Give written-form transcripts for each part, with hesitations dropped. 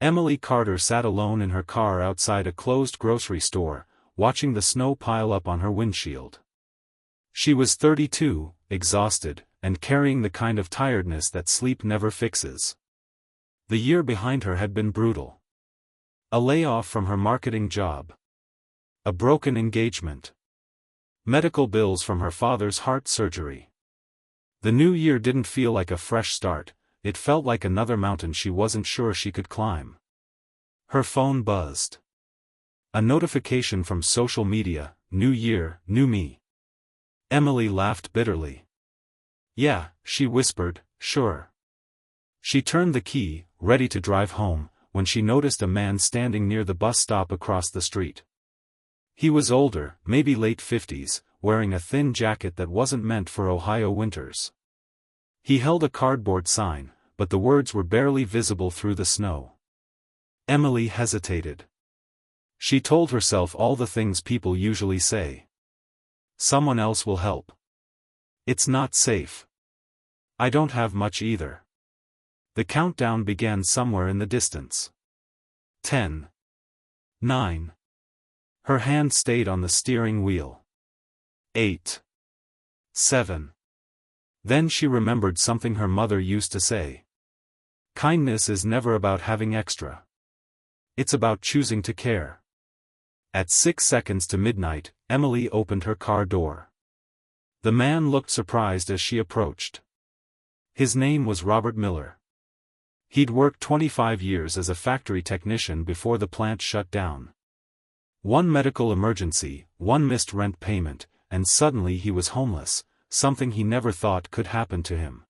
Emily Carter sat alone in her car outside a closed grocery store, watching the snow pile up on her windshield. She was 32, exhausted, and carrying the kind of tiredness that sleep never fixes. The year behind her had been brutal. A layoff from her marketing job. A broken engagement. Medical bills from her father's heart surgery. The new year didn't feel like a fresh start, it felt like another mountain she wasn't sure she could climb. Her phone buzzed. A notification from social media, "New year, new me." Emily laughed bitterly. "Yeah," she whispered, "sure." She turned the key, ready to drive home, when she noticed a man standing near the bus stop across the street. He was older, maybe late 50s, wearing a thin jacket that wasn't meant for Ohio winters. He held a cardboard sign, but the words were barely visible through the snow. Emily hesitated. She told herself all the things people usually say. Someone else will help. It's not safe. I don't have much either. The countdown began somewhere in the distance. 10. 9. Her hand stayed on the steering wheel. 8. 7. Then she remembered something her mother used to say. Kindness is never about having extra. It's about choosing to care. At 6 seconds to midnight, Emily opened her car door. The man looked surprised as she approached. His name was Robert Miller. He'd worked 25 years as a factory technician before the plant shut down. One medical emergency, one missed rent payment, and suddenly he was homeless, something he never thought could happen to him.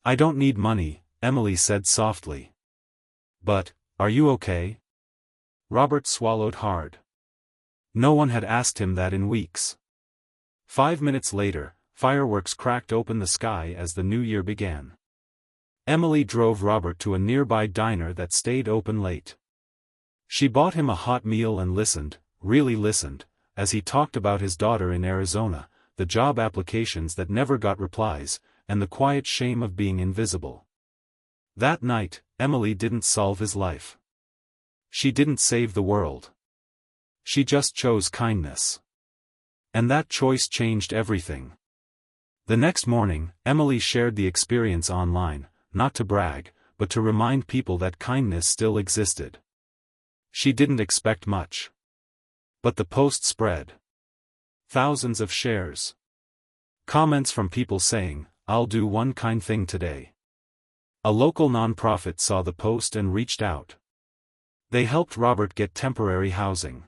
"I don't need money," Emily said softly. "But, are you okay?" Robert swallowed hard. No one had asked him that in weeks. 5 minutes later, fireworks cracked open the sky as the new year began. Emily drove Robert to a nearby diner that stayed open late. She bought him a hot meal and listened, really listened, as he talked about his daughter in Arizona, the job applications that never got replies, and the quiet shame of being invisible. That night, Emily didn't solve his life. She didn't save the world. She just chose kindness. And that choice changed everything. The next morning, Emily shared the experience online, not to brag, but to remind people that kindness still existed. She didn't expect much. But the post spread. Thousands of shares. Comments from people saying, "I'll do one kind thing today." A local nonprofit saw the post and reached out. They helped Robert get temporary housing.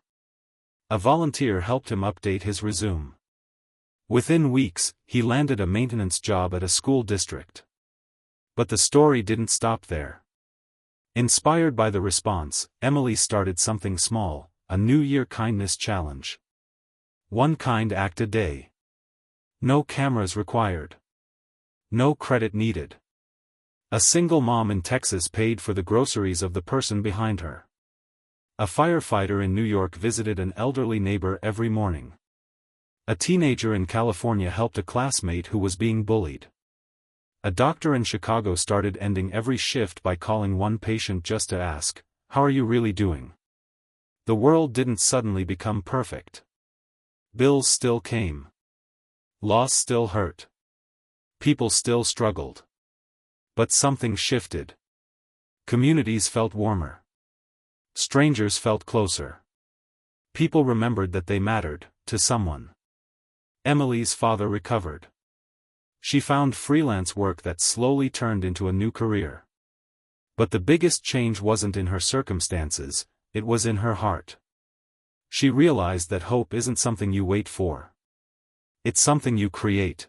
A volunteer helped him update his resume. Within weeks, he landed a maintenance job at a school district. But the story didn't stop there. Inspired by the response, Emily started something small, a New Year kindness challenge. One kind act a day. No cameras required. No credit needed. A single mom in Texas paid for the groceries of the person behind her. A firefighter in New York visited an elderly neighbor every morning. A teenager in California helped a classmate who was being bullied. A doctor in Chicago started ending every shift by calling one patient just to ask, "How are you really doing?" The world didn't suddenly become perfect. Bills still came. Loss still hurt. People still struggled. But something shifted. Communities felt warmer. Strangers felt closer. People remembered that they mattered, to someone. Emily's father recovered. She found freelance work that slowly turned into a new career. But the biggest change wasn't in her circumstances, it was in her heart. She realized that hope isn't something you wait for. It's something you create.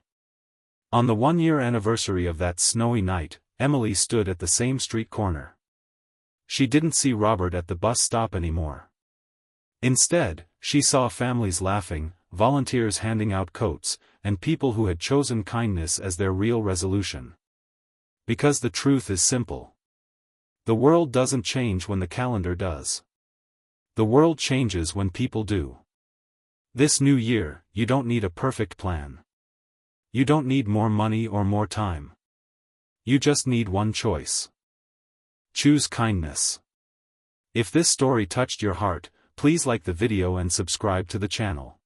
On the 1-year anniversary of that snowy night, Emily stood at the same street corner. She didn't see Robert at the bus stop anymore. Instead, she saw families laughing, volunteers handing out coats, and people who had chosen kindness as their real resolution. Because the truth is simple. The world doesn't change when the calendar does. The world changes when people do. This new year, you don't need a perfect plan. You don't need more money or more time. You just need one choice. Choose kindness. If this story touched your heart, please like the video and subscribe to the channel.